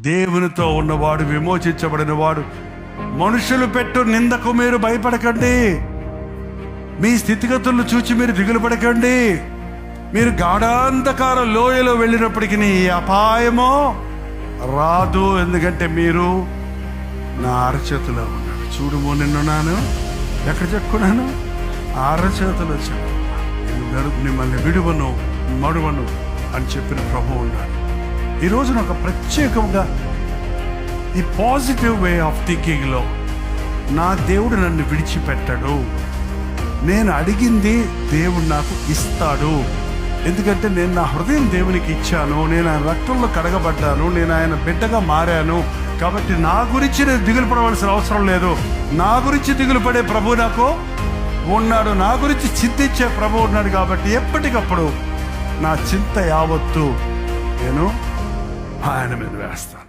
దేవునితో ఉన్నవాడు విమోచించబడిన వాడు. మనుషులు పెట్టు నిందకు మీరు భయపడకండి. మీ స్థితిగతులను చూచి మీరు దిగులు పడకండి. మీరు గాఢాంధకార లోయలో వెళ్ళినప్పటికీ ఈ అపాయమో రాదు, ఎందుకంటే మీరు నా అరచేతిలో ఉన్నాడు. చూడుమో నిన్నున్నాను, ఎక్కడ చెప్పుకున్నాను? అరచేతిలో చెప్పుకున్నాను. మిమ్మల్ని విడువను మడువను అని చెప్పిన ప్రభువు ఉన్నాడు. ఈ రోజున ఒక ప్రత్యేకంగా ఈ పాజిటివ్ వే ఆఫ్ థింకింగ్లో, నా దేవుడు నన్ను విడిచిపెట్టడు, నేను అడిగింది దేవుడు నాకు ఇస్తాడు, ఎందుకంటే నేను నా హృదయం దేవునికి ఇచ్చాను, నేను ఆయన రక్తంలో కడగబడ్డాను, నేను ఆయన బిడ్డగా మారాను. కాబట్టి నా గురించి నేను దిగులు పడవలసిన అవసరం లేదు. నా గురించి దిగులు పడే ప్రభు నాకు ఉన్నాడు, నా గురించి చింతించే ప్రభు ఉన్నాడు. కాబట్టి ఎప్పటికప్పుడు నా చింత యావత్తు నేను ఆయన మీద వేస్తాను.